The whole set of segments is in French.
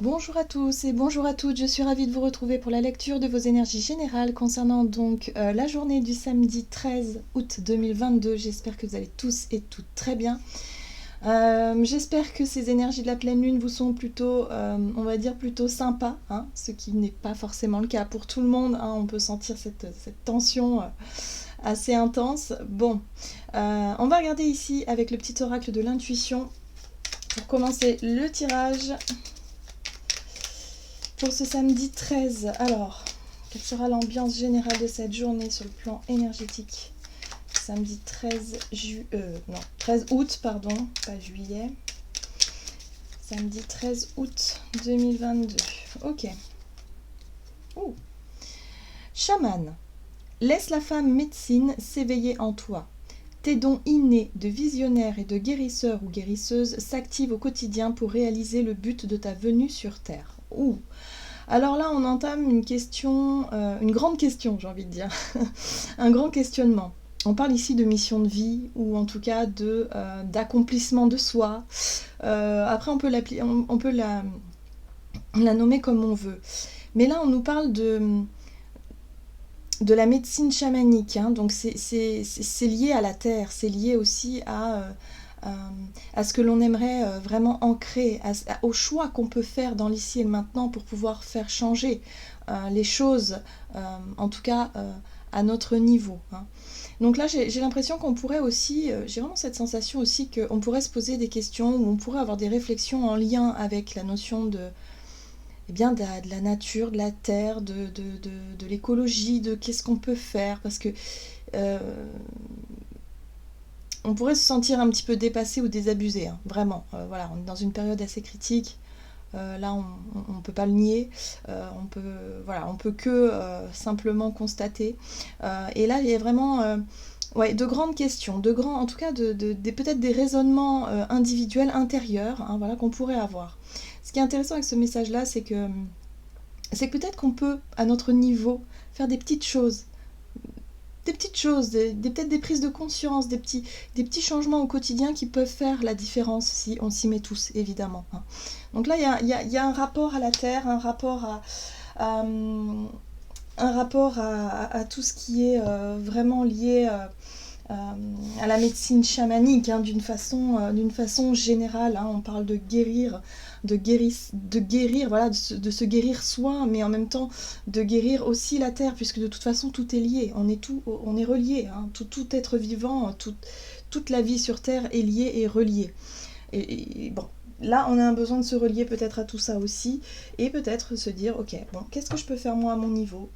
Bonjour à tous et bonjour à toutes, je suis ravie de vous retrouver pour la lecture de vos énergies générales concernant donc la journée du samedi 13 août 2022. J'espère que vous allez tous et toutes très bien. J'espère que ces énergies de la pleine lune vous sont plutôt, on va dire, plutôt sympas, hein, ce qui n'est pas forcément le cas pour tout le monde, hein, on peut sentir cette tension assez intense. Bon, on va regarder ici avec le petit oracle de l'intuition pour commencer le tirage. Pour ce samedi 13, alors, quelle sera l'ambiance générale de cette journée sur le plan énergétique? Samedi 13 août, pardon, pas juillet. Samedi 13 août 2022. Ok. Ouh. Chaman, laisse la femme médecine s'éveiller en toi. Tes dons innés de visionnaire et de guérisseur ou guérisseuse s'activent au quotidien pour réaliser le but de ta venue sur Terre. Ouh. Alors là, on entame une question, une grande question, j'ai envie de dire, un grand questionnement. On parle ici de mission de vie, ou en tout cas d'accomplissement de soi. Après, on peut la nommer comme on veut. Mais là, on nous parle de la médecine chamanique, hein, donc c'est lié à la terre, c'est lié aussi à ce que l'on aimerait vraiment ancrer, au choix qu'on peut faire dans l'ici et le maintenant pour pouvoir faire changer les choses, en tout cas à notre niveau, hein. Donc là, j'ai l'impression qu'on pourrait aussi, j'ai vraiment cette sensation aussi qu'on pourrait se poser des questions, ou on pourrait avoir des réflexions en lien avec la notion eh bien, de la nature, de la terre, de l'écologie, de qu'est-ce qu'on peut faire, parce que euh, on pourrait se sentir un petit peu dépassé ou désabusé, hein, vraiment. Voilà, on est dans une période assez critique. Là, on ne peut pas le nier. On peut que simplement constater. Et là, il y a vraiment ouais, de grandes questions, en tout cas, peut-être des raisonnements individuels intérieurs, hein, voilà, qu'on pourrait avoir. Ce qui est intéressant avec ce message-là, c'est que peut-être qu'on peut, à notre niveau, faire des petites choses, peut-être des prises de conscience, des petits changements au quotidien qui peuvent faire la différence si on s'y met tous, évidemment, hein. Donc là, il y a un rapport à la terre, à, un rapport à tout ce qui est vraiment lié à la médecine chamanique, hein, d'une façon générale, hein. On parle de guérir, de guérir, voilà, de se guérir soi, mais en même temps de guérir aussi la terre, puisque de toute façon tout est lié, on est relié, hein. Tout être vivant, toute la vie sur terre est liée et reliée. Et bon, là on a un besoin de se relier peut-être à tout ça aussi, et peut-être se dire ok, bon, qu'est-ce que je peux faire moi à mon niveau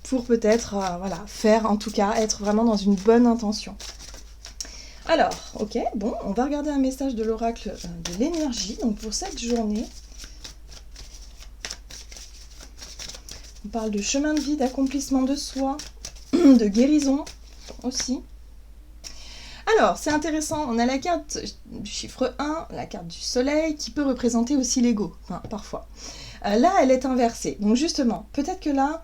pour peut-être voilà, faire en tout cas, être vraiment dans une bonne intention. Alors, ok, bon, on va regarder un message de l'oracle de l'énergie, donc pour cette journée. On parle de chemin de vie, d'accomplissement de soi, de guérison aussi. Alors, c'est intéressant, on a la carte du chiffre 1, la carte du soleil, qui peut représenter aussi l'ego, hein, parfois. Là, elle est inversée. Donc justement, peut-être que là,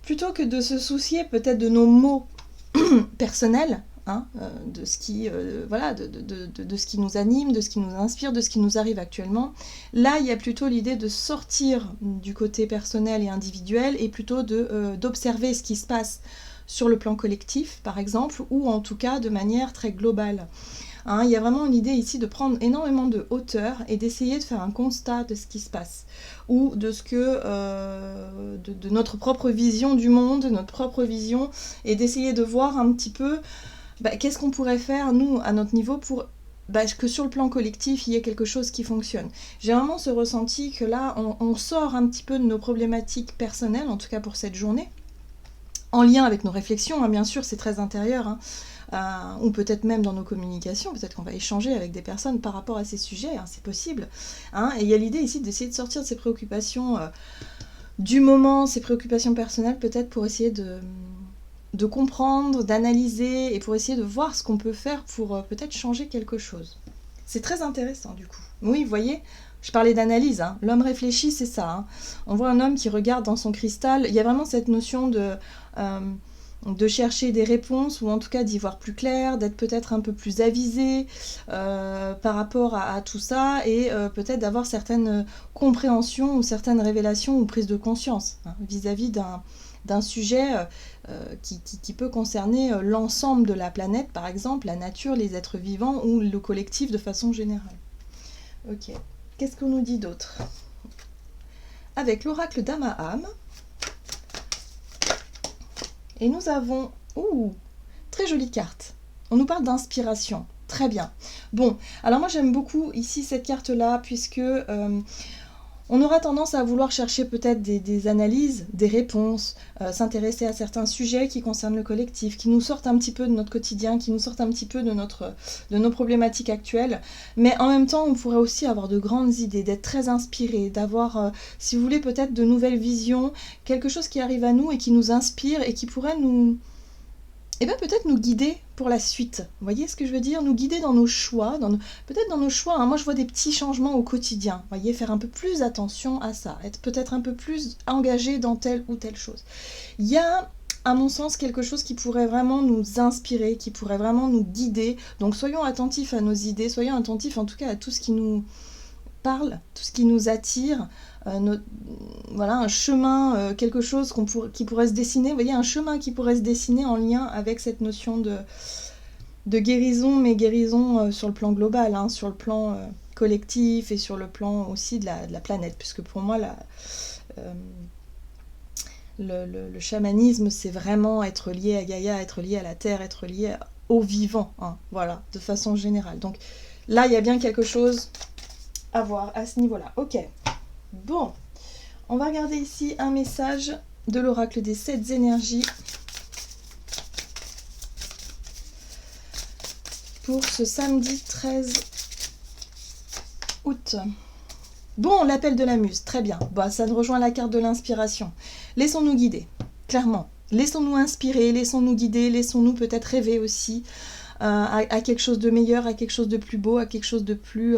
plutôt que de se soucier peut-être de nos mots personnels, hein, de ce qui voilà, de ce qui nous anime, de ce qui nous inspire, de ce qui nous arrive actuellement, là il y a plutôt l'idée de sortir du côté personnel et individuel et plutôt d'observer ce qui se passe sur le plan collectif par exemple, ou en tout cas de manière très globale. Hein, il y a vraiment une idée ici de prendre énormément de hauteur et d'essayer de faire un constat de ce qui se passe, ou de ce que de notre propre vision du monde, notre propre vision, et d'essayer de voir un petit peu qu'est-ce qu'on pourrait faire nous à notre niveau pour que sur le plan collectif il y ait quelque chose qui fonctionne. J'ai vraiment ce ressenti que là on sort un petit peu de nos problématiques personnelles, en tout cas pour cette journée, en lien avec nos réflexions, hein, bien sûr c'est très intérieur, hein, ou peut-être même dans nos communications, peut-être qu'on va échanger avec des personnes par rapport à ces sujets, hein, c'est possible, hein, et il y a l'idée ici d'essayer de sortir de ces préoccupations du moment, ces préoccupations personnelles peut-être pour essayer de comprendre, d'analyser et pour essayer de voir ce qu'on peut faire pour peut-être changer quelque chose. C'est très intéressant du coup. Oui, vous voyez, je parlais d'analyse, hein. L'homme réfléchit, c'est ça, hein. On voit un homme qui regarde dans son cristal, il y a vraiment cette notion de de chercher des réponses, ou en tout cas d'y voir plus clair, d'être peut-être un peu plus avisé par rapport à tout ça, et peut-être d'avoir certaines compréhensions ou certaines révélations ou prises de conscience vis-à-vis d'un sujet qui peut concerner l'ensemble de la planète, par exemple, la nature, les êtres vivants ou le collectif de façon générale. Ok, qu'est-ce qu'on nous dit d'autre? Avec l'oracle d'Amaham, et nous avons... très jolie carte. On nous parle d'inspiration. Très bien. Bon, alors moi j'aime beaucoup ici cette carte-là, puisque on aura tendance à vouloir chercher peut-être des analyses, des réponses, s'intéresser à certains sujets qui concernent le collectif, qui nous sortent un petit peu de notre quotidien, qui nous sortent un petit peu de nos problématiques actuelles. Mais en même temps, on pourrait aussi avoir de grandes idées, d'être très inspiré, d'avoir, si vous voulez, peut-être de nouvelles visions, quelque chose qui arrive à nous et qui nous inspire et qui pourrait nous... et bien peut-être nous guider pour la suite. Vous voyez ce que je veux dire? Nous guider dans nos choix, peut-être dans nos choix. Hein. Moi, je vois des petits changements au quotidien. Vous voyez, faire un peu plus attention à ça, être peut-être un peu plus engagé dans telle ou telle chose. Il y a, à mon sens, quelque chose qui pourrait vraiment nous inspirer, qui pourrait vraiment nous guider. Donc, soyons attentifs à nos idées, soyons attentifs en tout cas à tout ce qui nous parle, tout ce qui nous attire. Voilà, un chemin, quelque chose qui pourrait se dessiner, vous voyez, un chemin qui pourrait se dessiner en lien avec cette notion de guérison, mais guérison sur le plan global, hein, sur le plan collectif et sur le plan aussi de la planète, puisque pour moi, le chamanisme, c'est vraiment être lié à Gaïa, être lié à la Terre, être lié au vivant, hein, voilà, de façon générale. Donc là, il y a bien quelque chose à voir à ce niveau-là. Ok. Bon, on va regarder ici un message de l'oracle des 7 énergies pour ce samedi 13 août. Bon, l'appel de la muse, très bien. Bah, ça rejoint la carte de l'inspiration. Laissons-nous guider, clairement. Laissons-nous inspirer, laissons-nous guider, laissons-nous peut-être rêver aussi à quelque chose de meilleur, à quelque chose de plus beau, à quelque chose de plus...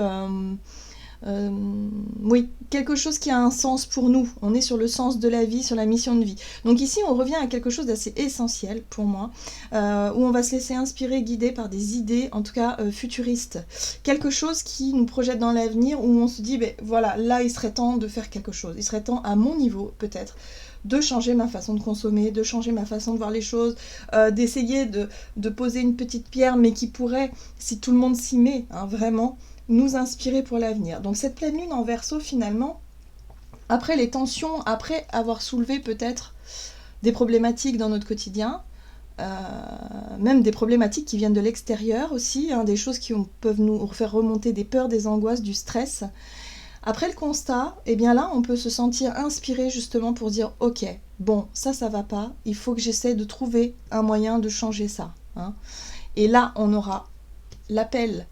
oui, quelque chose qui a un sens pour nous. On est sur le sens de la vie, sur la mission de vie. Donc ici, on revient à quelque chose d'assez essentiel pour moi, où on va se laisser inspirer, guider par des idées, en tout cas futuristes. Quelque chose qui nous projette dans l'avenir, où on se dit, ben voilà, là, il serait temps de faire quelque chose. Il serait temps, à mon niveau, peut-être, de changer ma façon de consommer, de changer ma façon de voir les choses, d'essayer de poser une petite pierre, mais qui pourrait, si tout le monde s'y met, hein, vraiment, nous inspirer pour l'avenir. Donc cette pleine lune en Verseau, finalement, après les tensions, après avoir soulevé peut-être des problématiques dans notre quotidien, même des problématiques qui viennent de l'extérieur aussi, hein, des choses qui peuvent nous faire remonter des peurs, des angoisses, du stress. Après le constat, eh bien là, on peut se sentir inspiré justement pour dire « Ok, bon, ça va pas, il faut que j'essaie de trouver un moyen de changer ça. Hein. » Et là, on aura l'appel,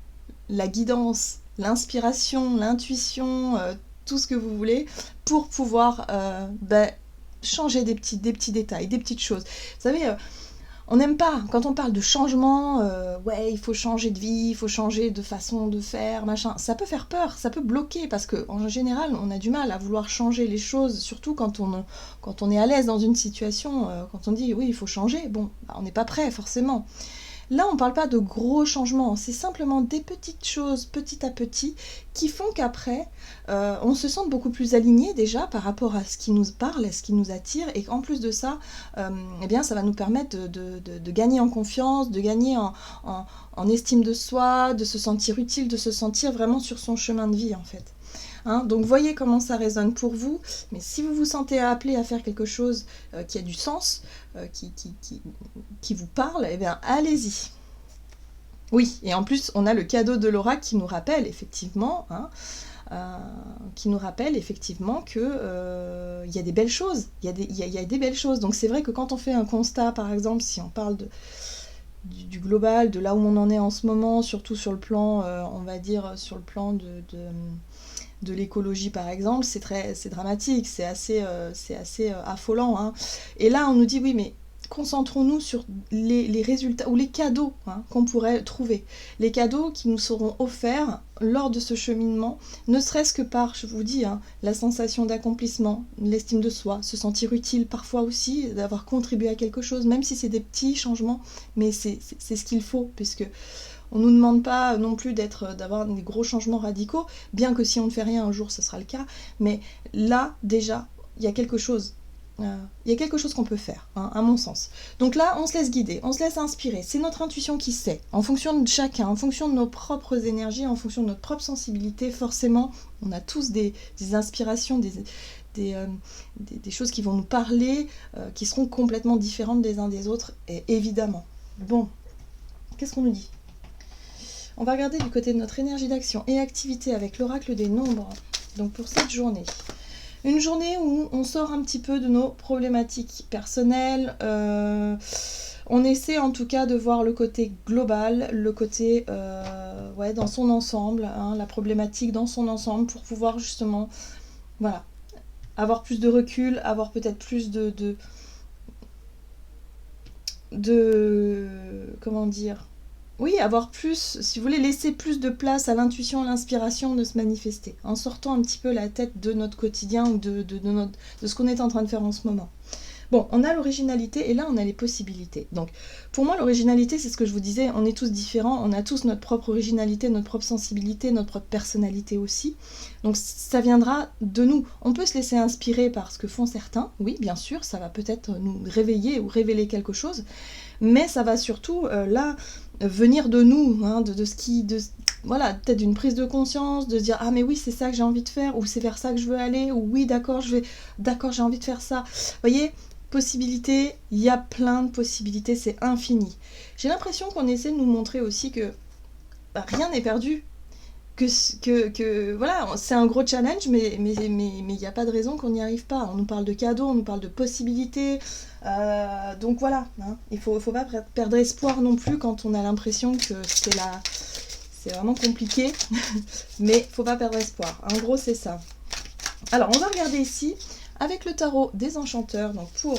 la guidance, l'inspiration, l'intuition, tout ce que vous voulez, pour pouvoir changer des petits détails, des petites choses. Vous savez, on n'aime pas, quand on parle de changement, ouais, il faut changer de vie, il faut changer de façon de faire, machin. Ça peut faire peur, ça peut bloquer, parce qu'en général, on a du mal à vouloir changer les choses, surtout quand on est à l'aise dans une situation, quand on dit oui, il faut changer, bon, on n'est pas prêt forcément. Là, on ne parle pas de gros changements, c'est simplement des petites choses, petit à petit, qui font qu'après, on se sente beaucoup plus aligné déjà par rapport à ce qui nous parle, à ce qui nous attire, et qu'en plus de ça, eh bien, ça va nous permettre de gagner en confiance, de gagner en estime de soi, de se sentir utile, de se sentir vraiment sur son chemin de vie, en fait. Hein, donc voyez comment ça résonne pour vous, mais si vous vous sentez appelé à faire quelque chose qui a du sens, qui vous parle, eh bien allez-y. Oui, et en plus on a le cadeau de l'oracle qui nous rappelle effectivement, que y a des belles choses, il y a des belles choses. Donc c'est vrai que quand on fait un constat, par exemple, si on parle du global, de là où on en est en ce moment, surtout sur le plan, on va dire, sur le plan de l'écologie par exemple, c'est dramatique, c'est assez affolant. Hein. Et là on nous dit oui mais concentrons-nous sur les résultats ou les cadeaux qu'on pourrait trouver. Les cadeaux qui nous seront offerts lors de ce cheminement, ne serait-ce que par, je vous dis, la sensation d'accomplissement, l'estime de soi, se sentir utile parfois aussi, d'avoir contribué à quelque chose, même si c'est des petits changements, mais c'est ce qu'il faut, puisque on ne nous demande pas non plus d'avoir des gros changements radicaux, bien que si on ne fait rien un jour, ce sera le cas, mais là, déjà, il y a quelque chose. Il y a quelque chose qu'on peut faire, à mon sens. Donc là, on se laisse guider, on se laisse inspirer. C'est notre intuition qui sait. En fonction de chacun, en fonction de nos propres énergies, en fonction de notre propre sensibilité, forcément, on a tous des inspirations, des choses qui vont nous parler, qui seront complètement différentes des uns des autres, et évidemment. Bon, qu'est-ce qu'on nous dit ? On va regarder du côté de notre énergie d'action et activité avec l'oracle des nombres, donc pour cette journée. Une journée où on sort un petit peu de nos problématiques personnelles, on essaie en tout cas de voir le côté global, le côté dans son ensemble, la problématique dans son ensemble pour pouvoir justement avoir plus de recul, avoir peut-être plus de comment dire, oui, avoir plus, si vous voulez, laisser plus de place à l'intuition, à l'inspiration de se manifester, en sortant un petit peu la tête de notre quotidien ou de ce qu'on est en train de faire en ce moment. Bon, on a l'originalité et là on a les possibilités. Donc pour moi l'originalité, c'est ce que je vous disais, on est tous différents, on a tous notre propre originalité, notre propre sensibilité, notre propre personnalité aussi. Donc ça viendra de nous. On peut se laisser inspirer par ce que font certains, oui bien sûr, ça va peut-être nous réveiller ou révéler quelque chose, mais ça va surtout venir de nous, de ce qui... peut-être d'une prise de conscience, de se dire « Ah mais oui, c'est ça que j'ai envie de faire » ou « C'est vers ça que je veux aller » ou « Oui, d'accord, j'ai envie de faire ça. » Vous voyez, possibilités, il y a plein de possibilités, c'est infini. J'ai l'impression qu'on essaie de nous montrer aussi que rien n'est perdu. C'est un gros challenge, mais il n'y a pas de raison qu'on n'y arrive pas. On nous parle de cadeaux, on nous parle de possibilités. Donc voilà, il faut pas perdre espoir non plus quand on a l'impression que c'est vraiment compliqué. Mais faut pas perdre espoir. En gros, c'est ça. Alors, on va regarder ici avec le tarot des enchanteurs. Donc pour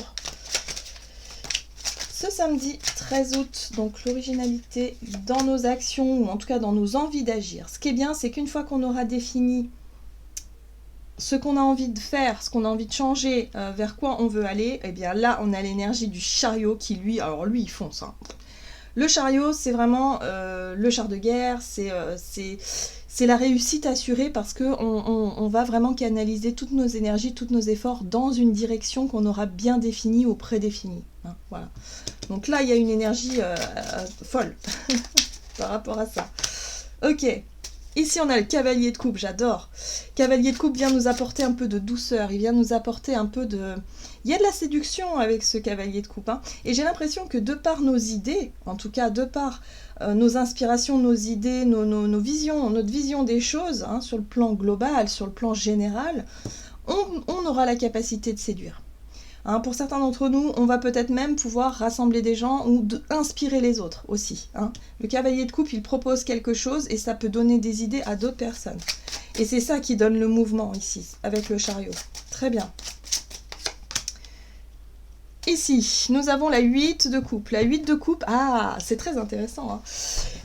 ce samedi 13 août, donc l'originalité dans nos actions, ou en tout cas dans nos envies d'agir. Ce qui est bien, c'est qu'une fois qu'on aura défini ce qu'on a envie de faire, ce qu'on a envie de changer, vers quoi on veut aller, et bien là, on a l'énergie du chariot qui, lui, il fonce. Le chariot, c'est vraiment le char de guerre, c'est la réussite assurée parce qu'on va vraiment canaliser toutes nos énergies, tous nos efforts dans une direction qu'on aura bien définie ou prédéfinie. Voilà. Donc là, il y a une énergie folle par rapport à ça. Ok. Ici, on a le cavalier de coupe, j'adore. Cavalier de coupe vient nous apporter un peu de douceur, il vient nous apporter un peu de... Il y a de la séduction avec ce cavalier de coupe. Et j'ai l'impression que de par nos idées, en tout cas de par nos inspirations, nos idées, nos visions, notre vision des choses, sur le plan global, sur le plan général, on aura la capacité de séduire. Pour certains d'entre nous, on va peut-être même pouvoir rassembler des gens ou inspirer les autres aussi. Le cavalier de coupe, il propose quelque chose et ça peut donner des idées à d'autres personnes. Et c'est ça qui donne le mouvement ici, avec le chariot. Très bien. Ici, nous avons la 8 de coupe. La 8 de coupe, c'est très intéressant.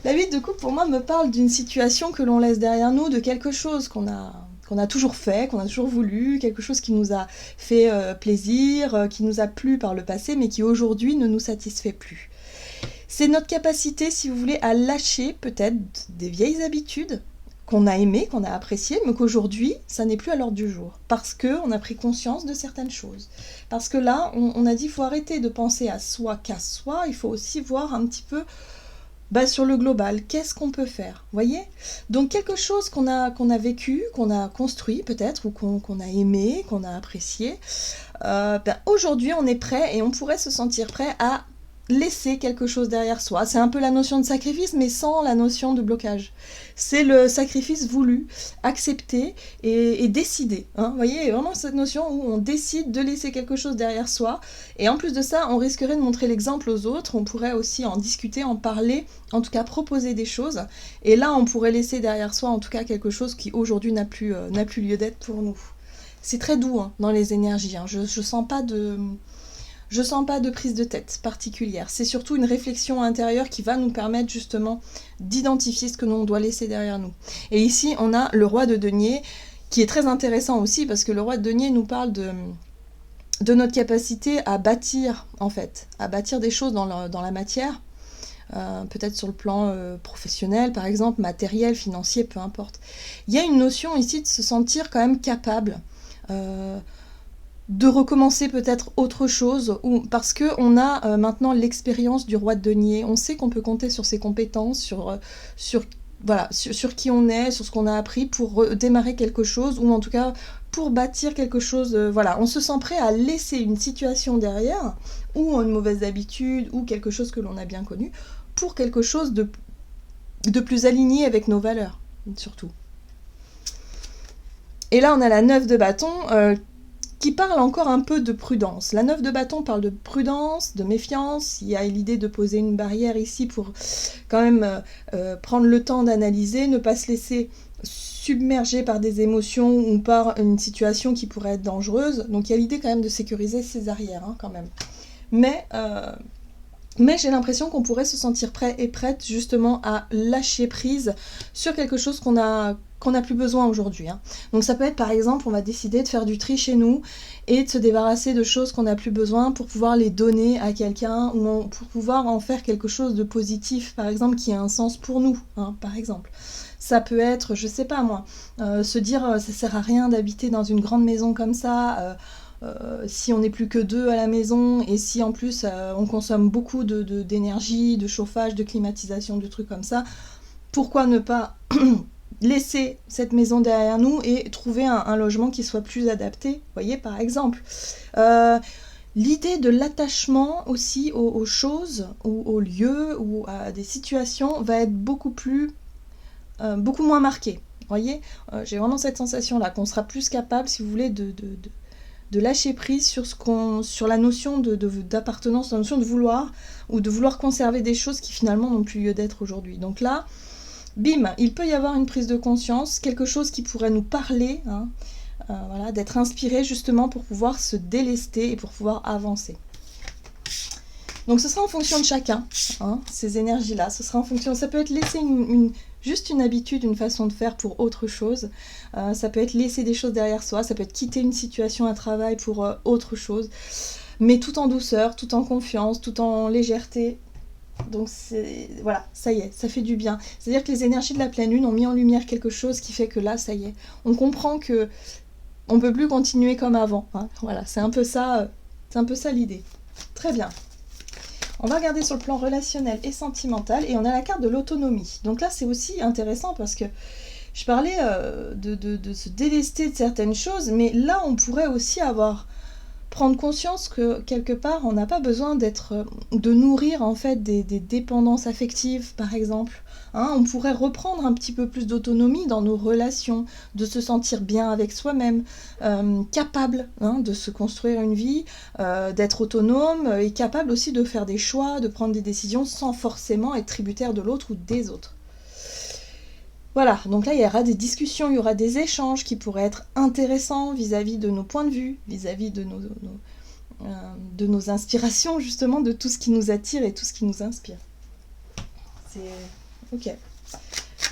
La 8 de coupe, pour moi, me parle d'une situation que l'on laisse derrière nous, de quelque chose qu'on a toujours fait, qu'on a toujours voulu, quelque chose qui nous a fait plaisir, qui nous a plu par le passé, mais qui aujourd'hui ne nous satisfait plus. C'est notre capacité, si vous voulez, à lâcher peut-être des vieilles habitudes qu'on a aimées, qu'on a appréciées, mais qu'aujourd'hui, ça n'est plus à l'ordre du jour. Parce qu'on a pris conscience de certaines choses. Parce que là, on a dit qu'il faut arrêter de penser à soi qu'à soi, il faut aussi voir un petit peu sur le global, qu'est-ce qu'on peut faire, voyez? Donc quelque chose qu'on a vécu, qu'on a construit peut-être, ou qu'on a aimé, qu'on a apprécié, aujourd'hui on est prêt et on pourrait se sentir prêt à laisser quelque chose derrière soi. C'est un peu la notion de sacrifice, mais sans la notion de blocage. C'est le sacrifice voulu, accepté et décidé. Vous voyez, vraiment cette notion où on décide de laisser quelque chose derrière soi. Et en plus de ça, on risquerait de montrer l'exemple aux autres. On pourrait aussi en discuter, en parler, en tout cas proposer des choses. Et là, on pourrait laisser derrière soi, en tout cas, quelque chose qui aujourd'hui n'a plus lieu d'être pour nous. C'est très doux dans les énergies. Je sens pas de... Je sens pas de prise de tête particulière. C'est surtout une réflexion intérieure qui va nous permettre justement d'identifier ce que l'on doit laisser derrière nous. Et ici, on a le roi de denier, qui est très intéressant aussi, parce que le roi de denier nous parle de notre capacité à bâtir, en fait, à bâtir des choses dans la matière, peut-être sur le plan professionnel, par exemple, matériel, financier, peu importe. Il y a une notion ici de se sentir quand même capable de recommencer peut-être autre chose, parce qu'on a maintenant l'expérience du roi de denier. On sait qu'on peut compter sur ses compétences, sur qui on est, sur ce qu'on a appris pour démarrer quelque chose, ou en tout cas pour bâtir quelque chose. Voilà, on se sent prêt à laisser une situation derrière, ou une mauvaise habitude, ou quelque chose que l'on a bien connu, pour quelque chose de plus aligné avec nos valeurs, surtout. Et là, on a la 9 de bâton, qui parle encore un peu de prudence. La 9 de bâton parle de prudence, de méfiance. Il y a l'idée de poser une barrière ici pour quand même prendre le temps d'analyser, ne pas se laisser submerger par des émotions ou par une situation qui pourrait être dangereuse. Donc il y a l'idée quand même de sécuriser ses arrières, quand même. Mais j'ai l'impression qu'on pourrait se sentir prêt et prête justement à lâcher prise sur quelque chose qu'on n'a plus besoin aujourd'hui. Donc ça peut être par exemple, on va décider de faire du tri chez nous et de se débarrasser de choses qu'on n'a plus besoin pour pouvoir les donner à quelqu'un ou pour pouvoir en faire quelque chose de positif, par exemple, qui a un sens pour nous, par exemple. Ça peut être, je sais pas moi, se dire ça sert à rien d'habiter dans une grande maison comme ça, si on n'est plus que 2 à la maison et si en plus on consomme beaucoup d'énergie, de chauffage, de climatisation, de trucs comme ça, pourquoi ne pas laisser cette maison derrière nous et trouver un logement qui soit plus adapté, vous voyez, par exemple. L'idée de l'attachement aussi aux choses, ou aux lieux, ou à des situations va être beaucoup moins marquée. Vous voyez, j'ai vraiment cette sensation-là, qu'on sera plus capable, si vous voulez, de lâcher prise sur la notion d'appartenance, la notion de vouloir, ou de vouloir conserver des choses qui finalement n'ont plus lieu d'être aujourd'hui. Donc là, bim, il peut y avoir une prise de conscience, quelque chose qui pourrait nous parler, voilà, d'être inspiré justement pour pouvoir se délester et pour pouvoir avancer. Donc ce sera en fonction de chacun, ces énergies-là, ce sera en fonction, ça peut être laisser juste une habitude, une façon de faire pour autre chose, ça peut être laisser des choses derrière soi, ça peut être quitter une situation, un travail pour autre chose, mais tout en douceur, tout en confiance, tout en légèreté. Donc voilà, ça y est, ça fait du bien. C'est-à-dire que les énergies de la pleine lune ont mis en lumière quelque chose qui fait que là, ça y est, on comprend que on peut plus continuer comme avant. Voilà, c'est un peu ça l'idée. Très bien. On va regarder sur le plan relationnel et sentimental, et on a la carte de l'autonomie. Donc là, c'est aussi intéressant parce que je parlais de se délester de certaines choses, mais là, on pourrait aussi prendre conscience que quelque part, on n'a pas besoin de nourrir en fait des dépendances affectives, par exemple. On pourrait reprendre un petit peu plus d'autonomie dans nos relations, de se sentir bien avec soi-même, capable de se construire une vie, d'être autonome et capable aussi de faire des choix, de prendre des décisions sans forcément être tributaire de l'autre ou des autres. Voilà, donc là il y aura des discussions, il y aura des échanges qui pourraient être intéressants vis-à-vis de nos points de vue, vis-à-vis de nos inspirations, justement, de tout ce qui nous attire et tout ce qui nous inspire. C'est ok.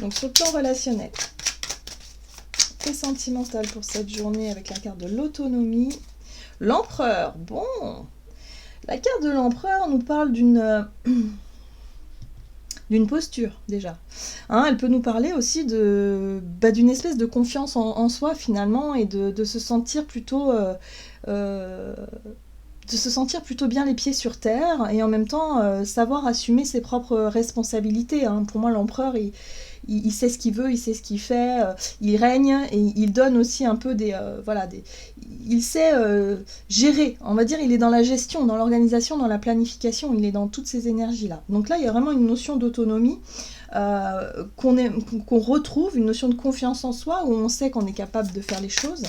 Donc sur le plan relationnel et sentimental pour cette journée avec la carte de l'autonomie, l'empereur. Bon, la carte de l'empereur nous parle d'une posture, déjà. Elle peut nous parler aussi d'une espèce de confiance en soi, finalement, et de se sentir plutôt bien les pieds sur terre, et en même temps savoir assumer ses propres responsabilités. Pour moi, l'empereur, il sait ce qu'il veut, il sait ce qu'il fait, il règne, et il donne aussi un peu il sait gérer, on va dire, il est dans la gestion, dans l'organisation, dans la planification, il est dans toutes ces énergies-là. Donc là, il y a vraiment une notion d'autonomie qu'on retrouve, une notion de confiance en soi, où on sait qu'on est capable de faire les choses,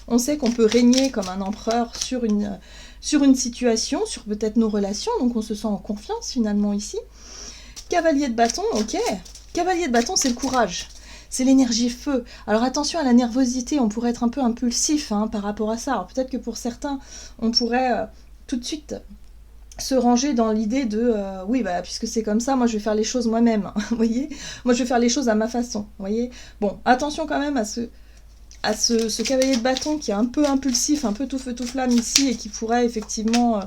on sait qu'on peut régner comme un empereur sur une situation, sur peut-être nos relations, donc on se sent en confiance finalement ici. Cavalier de bâton, ok. Cavalier de bâton, c'est le courage. C'est l'énergie feu. Alors attention à la nervosité, on pourrait être un peu impulsif par rapport à ça. Alors peut-être que pour certains, on pourrait tout de suite se ranger dans l'idée de oui, bah, puisque c'est comme ça, moi je vais faire les choses moi-même, vous voyez, moi je vais faire les choses à ma façon, vous voyez. Bon, attention quand même à ce cavalier de bâton qui est un peu impulsif, un peu tout feu tout flamme ici, et qui pourrait effectivement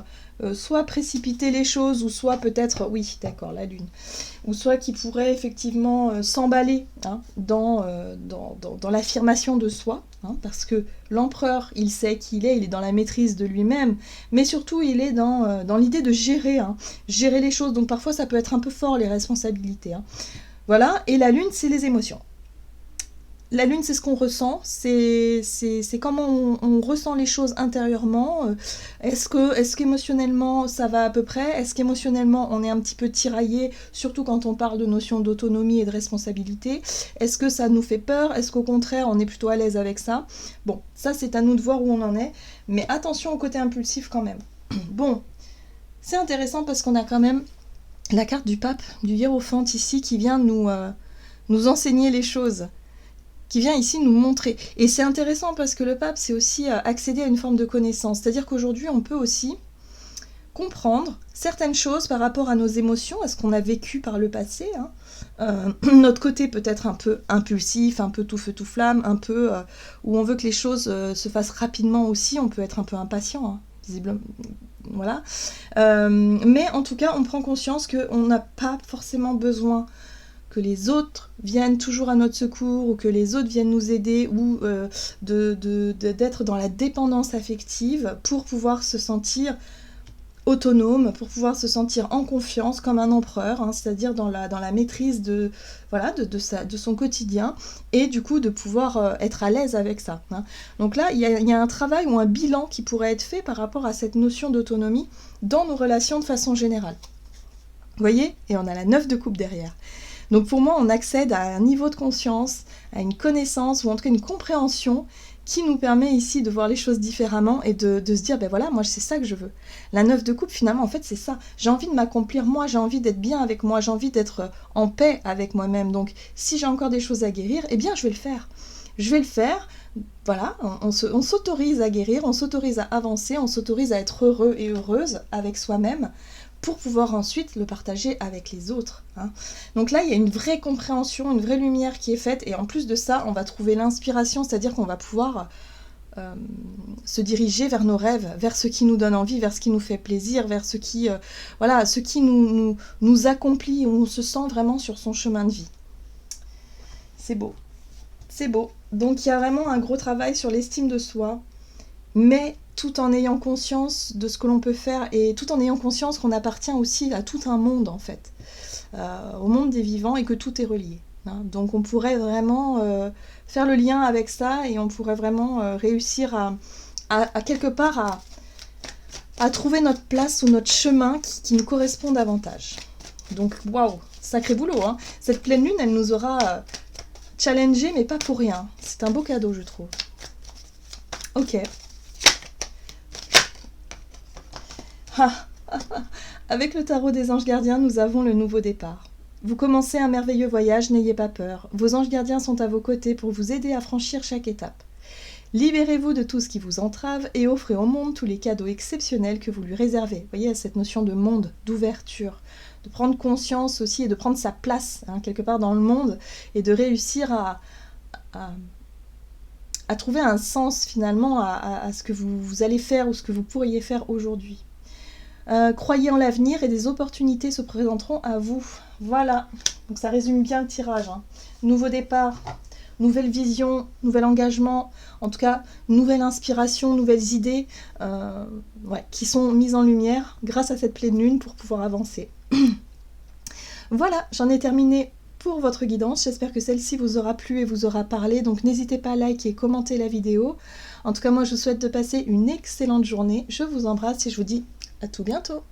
soit précipiter les choses, ou soit peut-être, oui, d'accord, la lune, ou soit qui pourrait effectivement s'emballer hein, dans l'affirmation de soi, hein, parce que l'empereur, il sait qui il est dans la maîtrise de lui-même, mais surtout il est dans l'idée de gérer, hein, gérer les choses, donc parfois ça peut être un peu fort les responsabilités. Hein. Voilà, et la lune, c'est les émotions. La lune, c'est ce qu'on ressent, c'est comment on ressent les choses intérieurement. Est-ce qu'émotionnellement ça va à peu près? Est-ce qu'émotionnellement on est un petit peu tiraillé, surtout quand on parle de notion d'autonomie et de responsabilité? Est-ce que ça nous fait peur? Est-ce qu'au contraire on est plutôt à l'aise avec ça? Bon, ça c'est à nous de voir où on en est, mais attention au côté impulsif quand même. Bon, c'est intéressant parce qu'on a quand même la carte du pape, du hiérophante ici, qui vient nous enseigner les choses, qui vient ici nous montrer. Et c'est intéressant parce que le pape, c'est aussi accéder à une forme de connaissance. C'est-à-dire qu'aujourd'hui, on peut aussi comprendre certaines choses par rapport à nos émotions, à ce qu'on a vécu par le passé. Hein. Notre côté peut-être un peu impulsif, un peu tout feu tout flamme, un peu où on veut que les choses se fassent rapidement aussi. On peut être un peu impatient, hein, visiblement. Voilà. Mais en tout cas, on prend conscience qu'on n'a pas forcément besoin que les autres viennent toujours à notre secours, ou que les autres viennent nous aider, ou d'être dans la dépendance affective pour pouvoir se sentir autonome, pour pouvoir se sentir en confiance comme un empereur, hein, c'est-à-dire dans la maîtrise de son quotidien, et du coup de pouvoir être à l'aise avec ça. Hein. Donc là, il y a un travail ou un bilan qui pourrait être fait par rapport à cette notion d'autonomie dans nos relations de façon générale. Vous voyez? Et on a la 9 de coupe derrière. Donc pour moi, on accède à un niveau de conscience, à une connaissance, ou en tout cas une compréhension qui nous permet ici de voir les choses différemment et de se dire, ben voilà, moi c'est ça que je veux. La 9 de coupe, finalement, en fait, c'est ça. J'ai envie de m'accomplir moi, j'ai envie d'être bien avec moi, j'ai envie d'être en paix avec moi-même. Donc si j'ai encore des choses à guérir, eh bien je vais le faire. Je vais le faire, voilà, on s'autorise à guérir, on s'autorise à avancer, on s'autorise à être heureux et heureuse avec soi-même, pour pouvoir ensuite le partager avec les autres. Hein. Donc là, il y a une vraie compréhension, une vraie lumière qui est faite, et en plus de ça, on va trouver l'inspiration, c'est-à-dire qu'on va pouvoir se diriger vers nos rêves, vers ce qui nous donne envie, vers ce qui nous fait plaisir, vers ce qui, ce qui nous accomplit, où on se sent vraiment sur son chemin de vie. C'est beau. C'est beau. Donc il y a vraiment un gros travail sur l'estime de soi, mais tout en ayant conscience de ce que l'on peut faire, et tout en ayant conscience qu'on appartient aussi à tout un monde, en fait, au monde des vivants, et que tout est relié. Hein. Donc on pourrait vraiment faire le lien avec ça, et on pourrait vraiment réussir à quelque part à trouver notre place ou notre chemin qui nous correspond davantage. Donc waouh, sacré boulot, hein. Cette pleine lune, elle nous aura challengé, mais pas pour rien. C'est un beau cadeau, je trouve. Ok. Avec le tarot des anges gardiens, nous avons le nouveau départ. Vous commencez un merveilleux voyage, n'ayez pas peur. Vos anges gardiens sont à vos côtés pour vous aider à franchir chaque étape. Libérez-vous de tout ce qui vous entrave et offrez au monde tous les cadeaux exceptionnels que vous lui réservez. Vous voyez, cette notion de monde, d'ouverture, de prendre conscience aussi et de prendre sa place hein, quelque part dans le monde, et de réussir à trouver un sens finalement à ce que vous allez faire, ou ce que vous pourriez faire aujourd'hui. Croyez en l'avenir et des opportunités se présenteront à vous. Voilà, donc ça résume bien le tirage. Hein. Nouveau départ, nouvelle vision, nouvel engagement, en tout cas, nouvelle inspiration, nouvelles idées qui sont mises en lumière grâce à cette pleine lune pour pouvoir avancer. Voilà, j'en ai terminé pour votre guidance. J'espère que celle-ci vous aura plu et vous aura parlé. Donc n'hésitez pas à liker et commenter la vidéo. En tout cas, moi je vous souhaite de passer une excellente journée. Je vous embrasse et je vous dis à tout bientôt.